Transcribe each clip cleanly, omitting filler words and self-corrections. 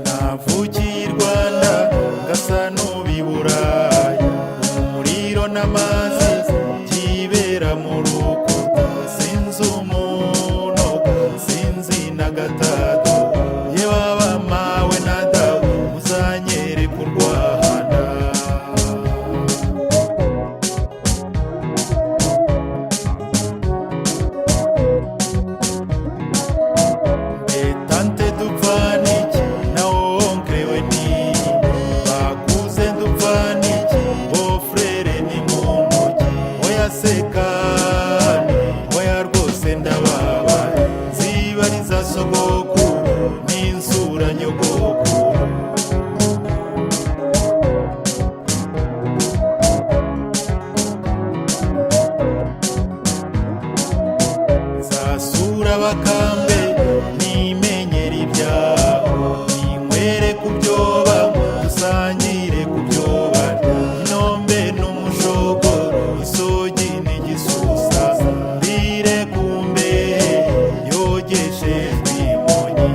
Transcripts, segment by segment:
navukiye i Rwanda ngasa n'ubiburayi, umuriro n'amazi byibera mu rukuta, sinzi umuntu sinzi na gatatu, yewe abamawe na dawe muzanyereka u Rwanda. Tante dupfaniki na onkle we ni bakuze dupfaniki, bofrere ni muntu ki, oya sekani oya rwose ndababaye, zibariza sogokuru n'insura nyogokuru. Zasura bakambe nimenyera ibyabo, ninywere ku byoba dusangire ku byoba, inombe n'umushogoro, isogi n'igisusa, mbire ku mbehe yogeshejwe imonyi.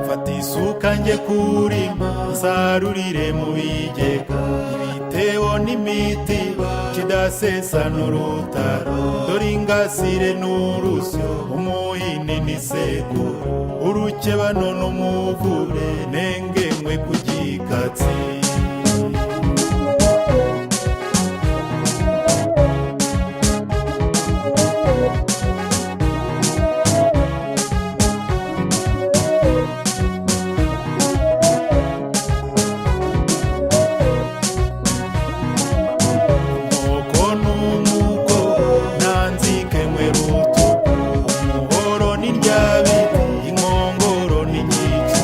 Fata isuka njye kurima nsarurire mu bigega, ibitebo n'imiti kidasesa n'urutaro, dore ingasire n'urusyo, umuhini n'isekuru, urukebano n'umuvure, nengemwe ku gikatsi. Nuko n'umuko nanzike mwe rutuku, umuhoro n'iryabiti, inkongoro n'igicu,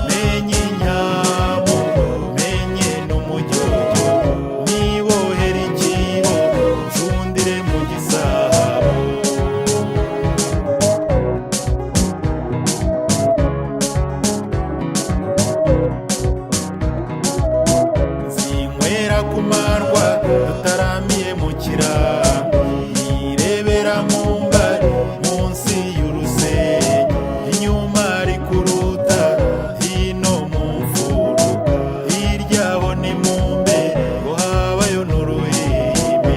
menye inyamu menye n'umujyojo, nibohera ikibo ncundire mu gisabo. Zinywera ku marwa dutaramiye mu kirambi, nirebera mu mbari munsi y'urusenyi, inyuma ari ku rutara, hino mu mfuruka, hirya ho ni mu mbere ngo habayo n'uruhimbi.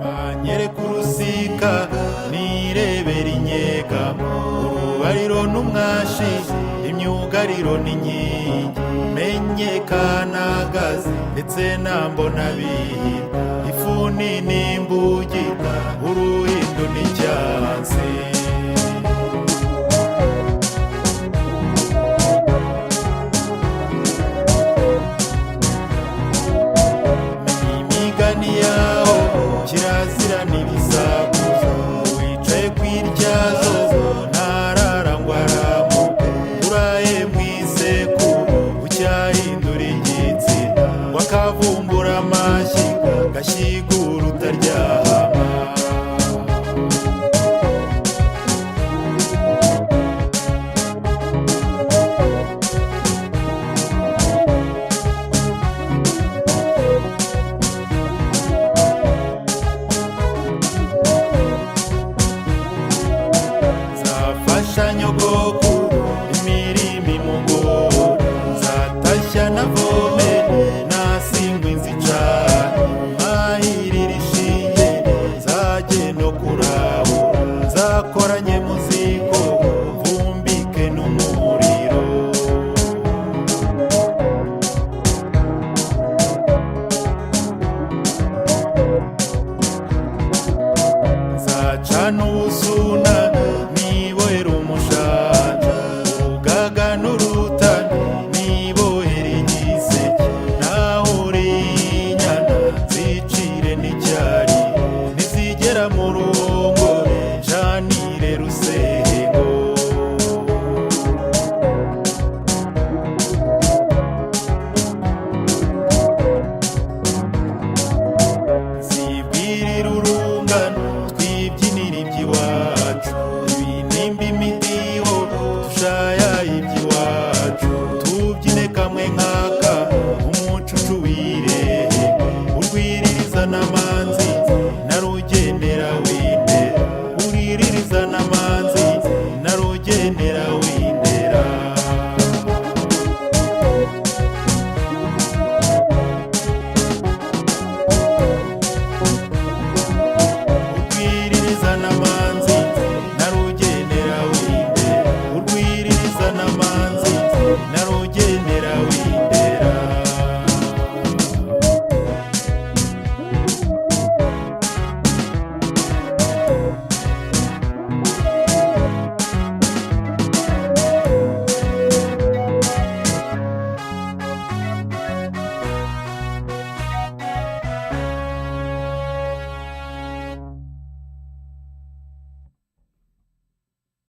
Banyereka urusika nirebera inyegamo, urubariro n'umwashi, imyugariro n'inkingi, menye kanagazi ndetse na mbonabihita, ifuni n'imbugita, uruhindu n'icyansi. Menye imigani yaho kirazira n'ibisakuzo, wicaye ku iryazo ntarara ngo aramuke, uraye mu isekuru ucyahindura igitsina, ngo akavumbura amashyiga gashyigura utaryama. Zafasha nyogokuru imirimo imugora, zatashya navome nasingwe nzicana, mahiri naruye